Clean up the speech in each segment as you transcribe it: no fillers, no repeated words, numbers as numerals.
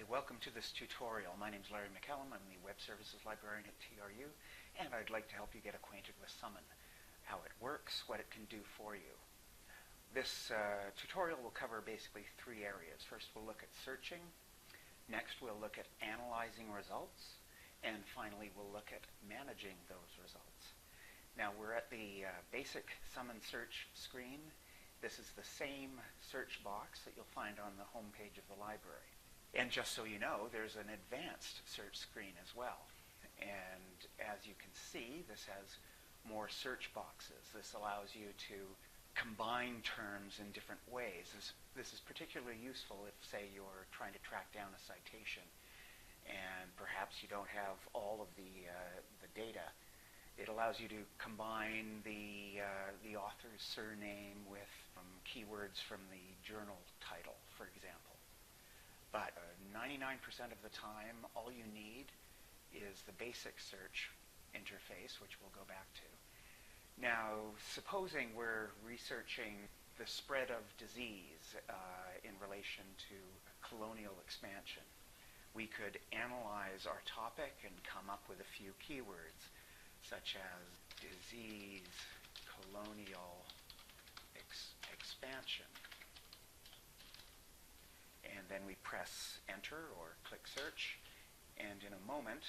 welcome to this tutorial. My name is Larry McCallum. I'm the Web Services Librarian at TRU, and I'd like to help you get acquainted with Summon, how it works, what it can do for you. This tutorial will cover basically three areas. First, we'll look at searching. Next, we'll look at analyzing results. And finally, we'll look at managing those results. Now, we're at the basic Summon search screen. This is the same search box that you'll find on the home page of the library. And just so you know, there's an advanced search screen as well. And as you can see, this has more search boxes. This allows you to combine terms in different ways. This is particularly useful if, say, you're trying to track down a citation and perhaps you don't have all of the data. It allows you to combine the author's surname with keywords from the journal title, for example. But 99% of the time, all you need is the basic search interface, which we'll go back to. Now, supposing we're researching the spread of disease in relation to colonial expansion, we could analyze our topic and come up with a few keywords, such as disease, colonial expansion. And then we press enter or click search, and in a moment,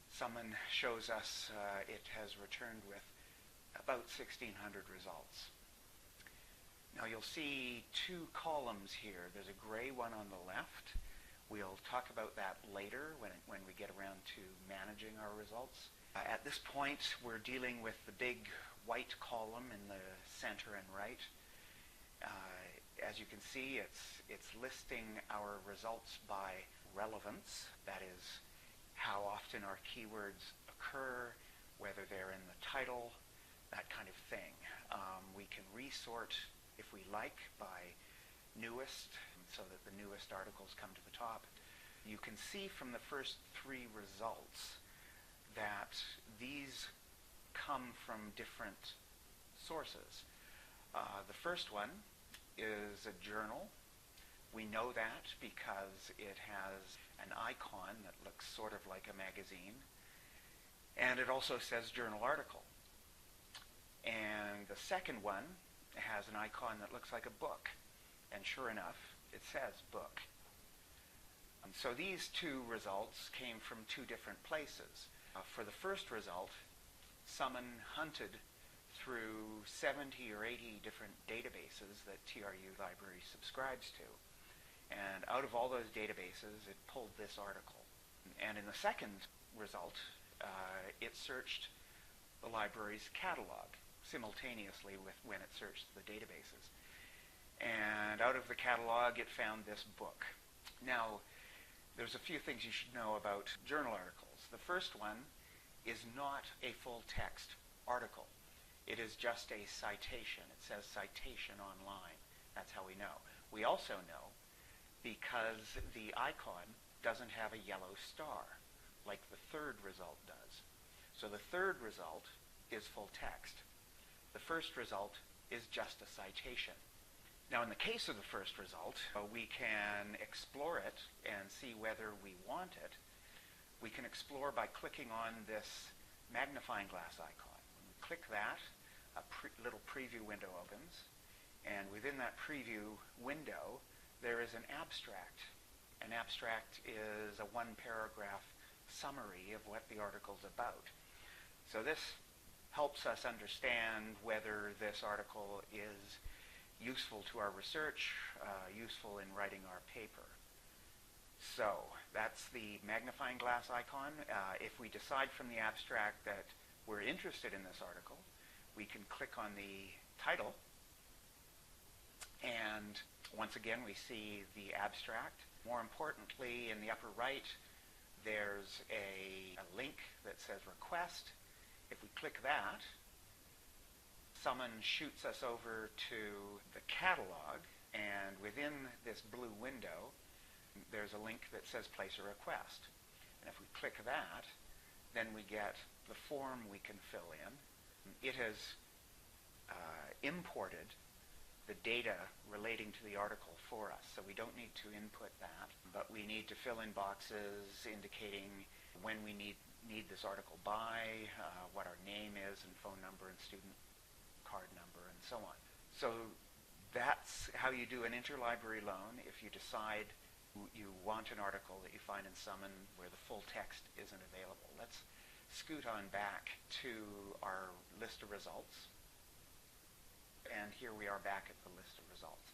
Summon shows us it has returned with about 1,600 results. Now you'll see two columns here. There's a gray one on the left. We'll talk about that later when we get around to managing our results. At this point, we're dealing with the big white column in the center and right. As you can see, it's listing our results by relevance. That is, how often our keywords occur, whether they're in the title, that kind of thing. We can resort, if we like, by newest, so that the newest articles come to the top. You can see from the first three results that these come from different sources. The first one is a journal. We know that because it has an icon that looks sort of like a magazine, and it also says journal article. And the second one has an icon that looks like a book, and sure enough, it says book. So these two results came from two different places. For the first result, Summon hunted through 70 or 80 different databases that TRU Library subscribes to. And out of all those databases, it pulled this article. And in the second result, it searched the library's catalog simultaneously with when it searched the databases. And out of the catalog, it found this book. Now, there's a few things you should know about journal articles. The first one is not a full-text article. It is just a citation. It says citation online. That's how we know. We also know because the icon doesn't have a yellow star, like the third result does. So the third result is full text. The first result is just a citation. Now, in the case of the first result, we can explore it and see whether we want it. We can explore by clicking on this magnifying glass icon. When we click that, a little preview window opens, and within that preview window, there is an abstract. An abstract is a one-paragraph summary of what the article's about. So this helps us understand whether this article is useful to our research, useful in writing our paper. So that's the magnifying glass icon. If we decide from the abstract that we're interested in this article, we can click on the title, and once again we see the abstract. More importantly, in the upper right, there's a link that says request. If we click that, Summon shoots us over to the catalog, and within this blue window, there's a link that says place a request. And if we click that, then we get the form we can fill in. It has imported the data relating to the article for us. So we don't need to input that, but we need to fill in boxes indicating when we need this article by, what our name is and phone number and student card number and so on. So that's how you do an interlibrary loan if you decide you want an article that you find in Summon where the full text isn't available. Let's scoot on back to our list of results. And here we are back at the list of results.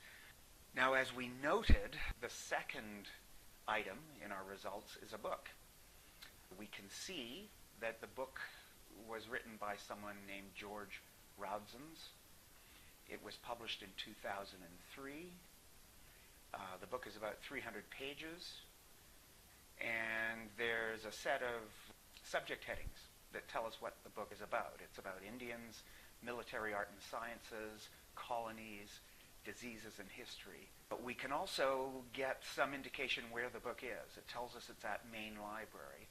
Now, as we noted, the second item in our results is a book. We can see that the book was written by someone named George Raudzens. It was published in 2003. The book is about 300 pages, and there's a set of subject headings that tell us what the book is about. It's about Indians, military art and sciences, colonies, diseases, and history. But we can also get some indication where the book is. It tells us it's at Main Library.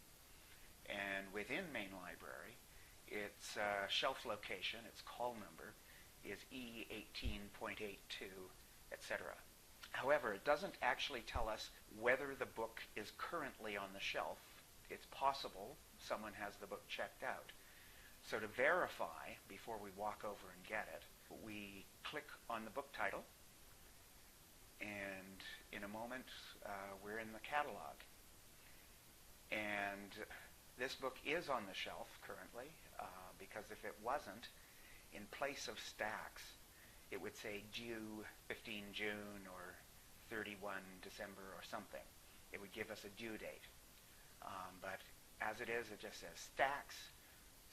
And within Main Library, its shelf location, its call number, is E18.82, etc. However, it doesn't actually tell us whether the book is currently on the shelf. It's possible someone has the book checked out. So to verify, before we walk over and get it, we click on the book title, and in a moment we're in the catalog. And this book is on the shelf currently, because if it wasn't, in place of stacks, it would say due 15 June or 31 December or something. It would give us a due date. But as it is, it just says stacks,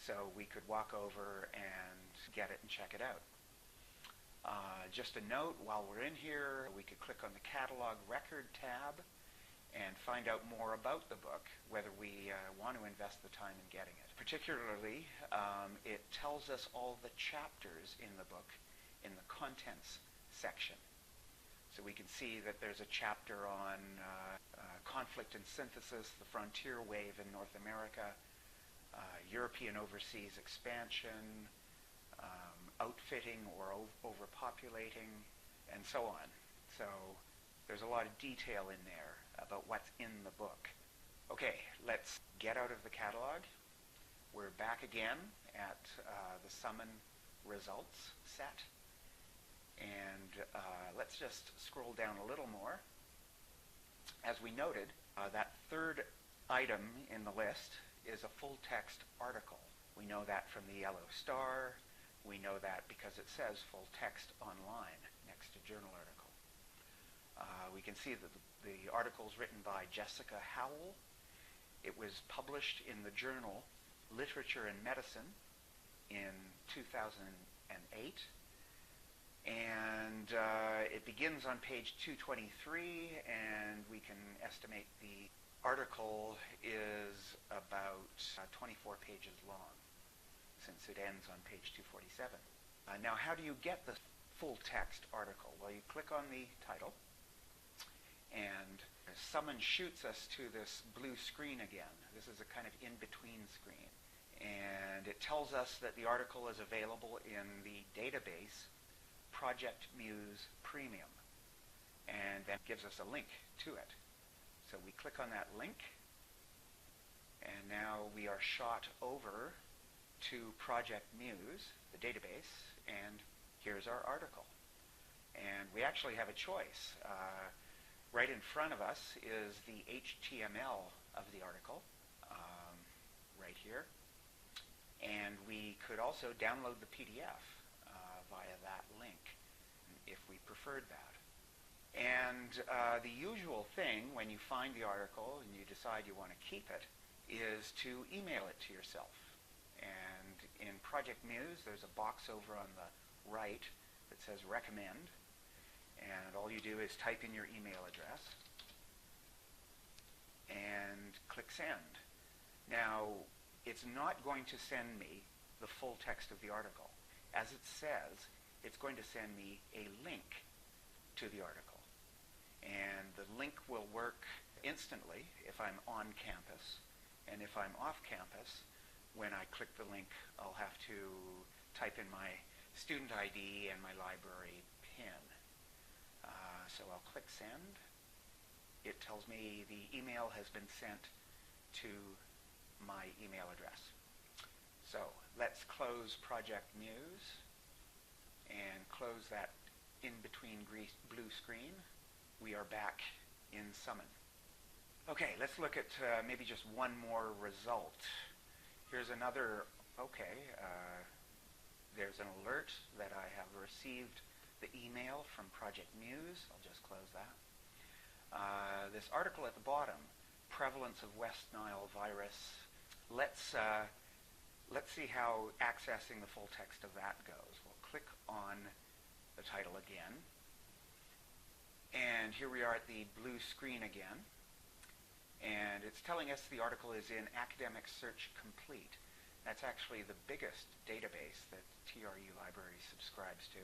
so we could walk over and get it and check it out. Just a note, while we're in here, we could click on the Catalog Record tab and find out more about the book, whether we want to invest the time in getting it. Particularly, it tells us all the chapters in the book in the contents section. So we can see that there's a chapter on conflict and synthesis, the frontier wave in North America, European overseas expansion, outfitting or overpopulating, and so on. So there's a lot of detail in there about what's in the book. Okay, let's get out of the catalog. We're back again at the Summon results set. And let's just scroll down a little more. As we noted, that third item in the list is a full text article. We know that from the yellow star. We know that because it says full text online next to journal article. We can see that the article is written by Jessica Howell. It was published in the journal Literature and Medicine in 2008. And it begins on page 223, and we can estimate the article is about 24 pages long, since it ends on page 247. Now, how do you get the full text article? Well, you click on the title, and Summon shoots us to this blue screen again. This is a kind of in-between screen. And it tells us that the article is available in the database Project Muse Premium, and that gives us a link to it. So we click on that link, and now we are shot over to Project Muse, the database, and here's our article. And we actually have a choice. Right in front of us is the HTML of the article, right here. And we could also download the PDF via that link, if we preferred that. And the usual thing when you find the article and you decide you want to keep it is to email it to yourself. And in Project Muse, there's a box over on the right that says recommend, and all you do is type in your email address and click send. Now, it's not going to send me the full text of the article. As it says, it's going to send me a link to the article. And the link will work instantly if I'm on campus. And if I'm off campus, when I click the link, I'll have to type in my student ID and my library pin. So I'll click send. It tells me the email has been sent to my email address. So let's close Project Muse and close that in-between blue screen. We are back in Summon. Okay, let's look at maybe just one more result. Here's another, there's an alert that I have received the email from Project Muse. I'll just close that. This article at the bottom, prevalence of West Nile virus. Let's see how accessing the full text of that goes. We'll click on the title again. And here we are at the blue screen again. And it's telling us the article is in Academic Search Complete. That's actually the biggest database that TRU Library subscribes to.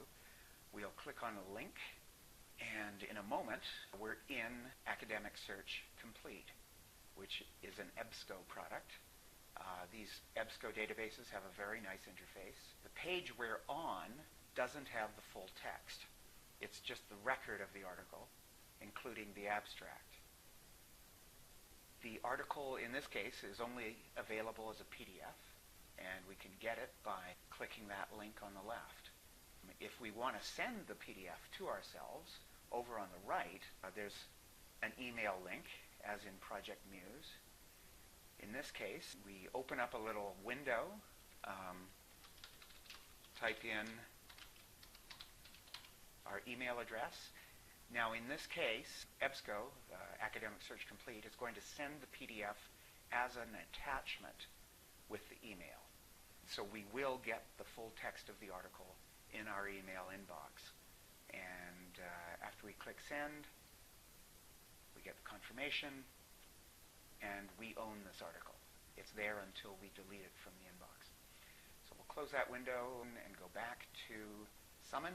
We'll click on a link, and in a moment, we're in Academic Search Complete, which is an EBSCO product. These EBSCO databases have a very nice interface. The page we're on doesn't have the full text. It's just the record of the article, including the abstract. The article, in this case, is only available as a PDF, and we can get it by clicking that link on the left. If we want to send the PDF to ourselves, over on the right, there's an email link, as in Project Muse. In this case, we open up a little window, type in our email address. Now, in this case, EBSCO, Academic Search Complete, is going to send the PDF as an attachment with the email. So we will get the full text of the article in our email inbox. And after we click send, we get the confirmation, and we own this article. It's there until we delete it from the inbox. So we'll close that window and go back to Summon.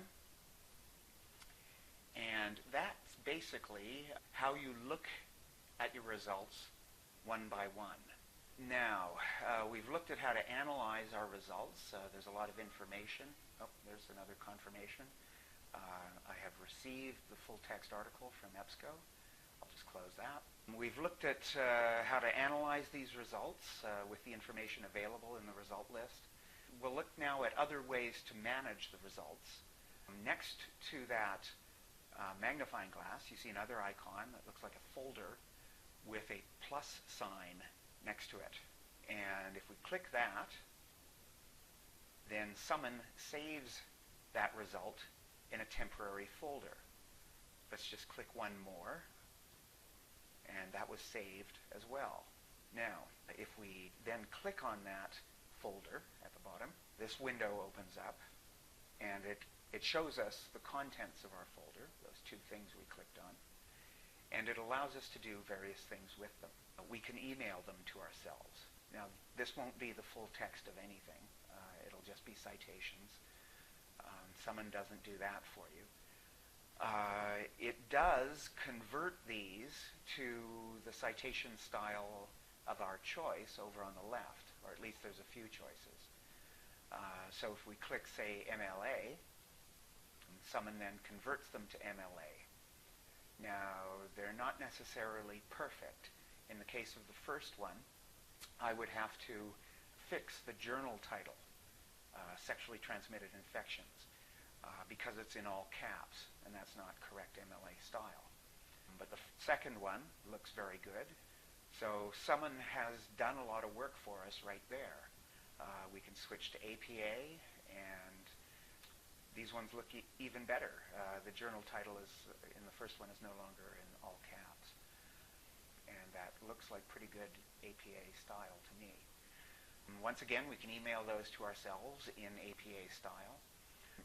And that's basically how you look at your results one by one. Now, we've looked at how to analyze our results. There's a lot of information. Oh, there's another confirmation. I have received the full text article from EBSCO. I'll just close that. We've looked at how to analyze these results with the information available in the result list. We'll look now at other ways to manage the results. Next to that magnifying glass, you see another icon that looks like a folder with a plus sign next to it. And if we click that, then Summon saves that result in a temporary folder. Let's just click one more, and that was saved as well. Now, if we then click on that folder at the bottom, this window opens up, and it shows us the contents of our folder, those two things we clicked on, and it allows us to do various things with them. We can email them to ourselves. Now, this won't be the full text of anything. It'll just be citations. Summon doesn't do that for you. It does convert these to the citation style of our choice over on the left, or at least there's a few choices. So if we click, say, MLA, Summon then converts them to MLA. Now, they're not necessarily perfect. In the case of the first one, I would have to fix the journal title, Sexually Transmitted Infections, because it's in all caps, and that's not correct MLA style. But the second one looks very good. So Summon has done a lot of work for us right there. We can switch to APA, and these ones look even better. The journal title is in the first one is no longer in all caps. And that looks like pretty good APA style to me. And once again, we can email those to ourselves in APA style.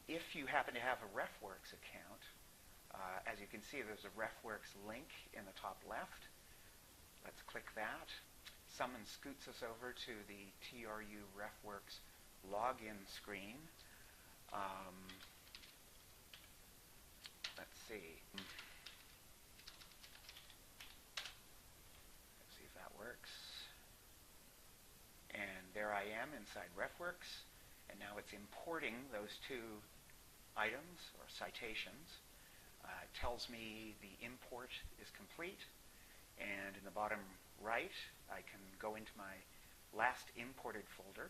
If you happen to have a RefWorks account, as you can see, there's a RefWorks link in the top left. Let's click that. Summon scoots us over to the TRU RefWorks login screen. Let's see. Let's see if that works. And there I am inside RefWorks. And now it's importing those two items or citations. It tells me the import is complete, and in the bottom right I can go into my last imported folder,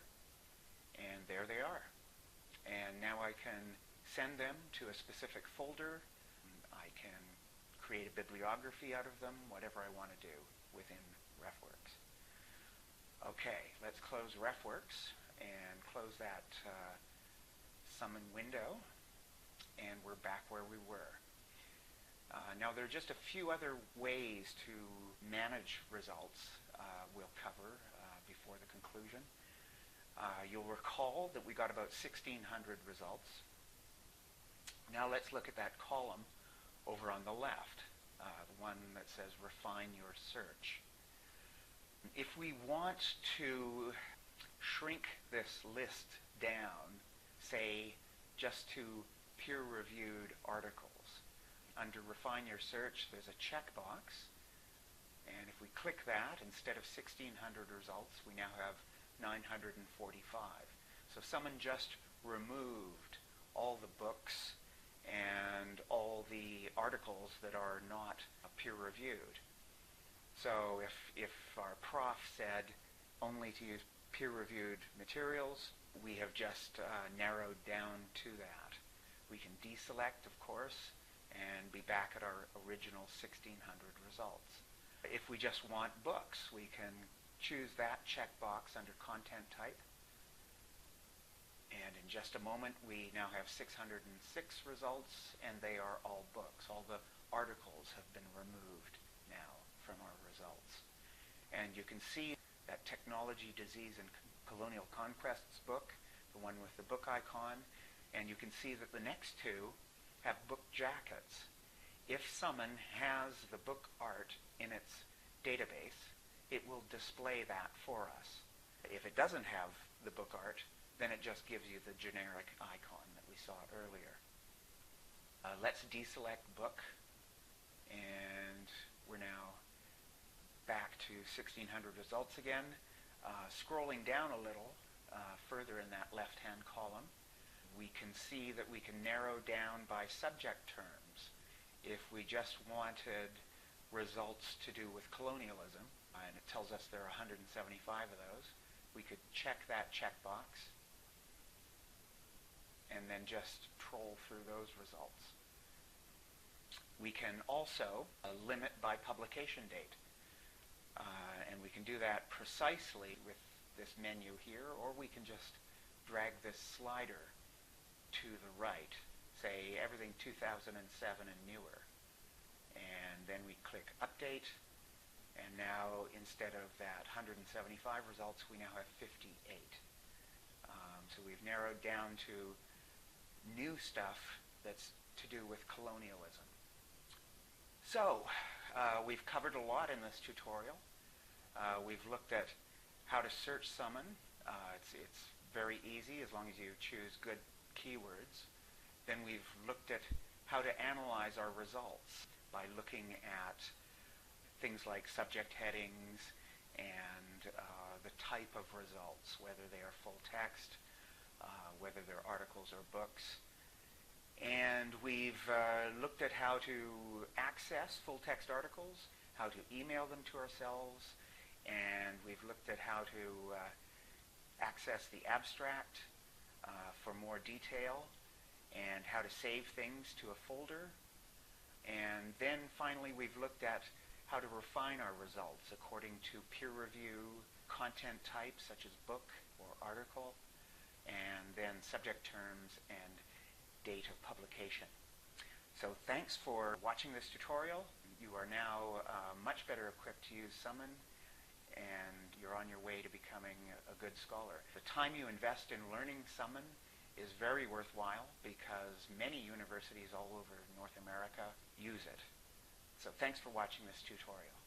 and there they are. And now I can send them to a specific folder. I can create a bibliography out of them, whatever I want to do within RefWorks. Okay, let's close RefWorks and close that summon window, and we're back where we were. Now there are just a few other ways to manage results we'll cover before the conclusion. You'll recall that we got about 1,600 results. Now let's look at that column over on the left, the one that says refine your search. If we want to shrink this list down, say just to peer-reviewed articles, under refine your search there's a checkbox, and if we click that, instead of 1,600 results we now have 945. So someone just removed all the books and all the articles that are not peer-reviewed. So if our prof said only to use peer-reviewed materials, we have just narrowed down to that. We can deselect, of course, and be back at our original 1,600 results. If we just want books, we can choose that checkbox under content type. And in just a moment, we now have 606 results, and they are all books. All the articles have been removed now from our results. And you can see that Technology, Disease, and Colonial Conquests book, the one with the book icon, and you can see that the next two have book jackets. If someone has the book art in its database, it will display that for us. If it doesn't have the book art, then it just gives you the generic icon that we saw earlier. Let's deselect book, and we're now back to 1,600 results again. Scrolling down a little further in that left-hand column, we can see that we can narrow down by subject terms. If we just wanted results to do with colonialism, and it tells us there are 175 of those, we could check that checkbox and then just troll through those results. We can also limit by publication date. And we can do that precisely with this menu here, or we can just drag this slider to the right, say everything 2007 and newer. And then we click Update, and now instead of that 175 results, we now have 58. So we've narrowed down to new stuff that's to do with colonialism. So we've covered a lot in this tutorial. We've looked at how to search summon. It's very easy as long as you choose good keywords. Then we've looked at how to analyze our results by looking at things like subject headings and the type of results, whether they are full text, whether they're articles or books. And we've looked at how to access full text articles, how to email them to ourselves, and we've looked at how to access the abstract for more detail, and how to save things to a folder. And then finally we've looked at how to refine our results according to peer review, content types such as book or article, and then subject terms and date of publication. So thanks for watching this tutorial. You are now much better equipped to use Summon, and you're on your way to becoming a good scholar. The time you invest in learning Summon is very worthwhile because many universities all over North America use it. So thanks for watching this tutorial.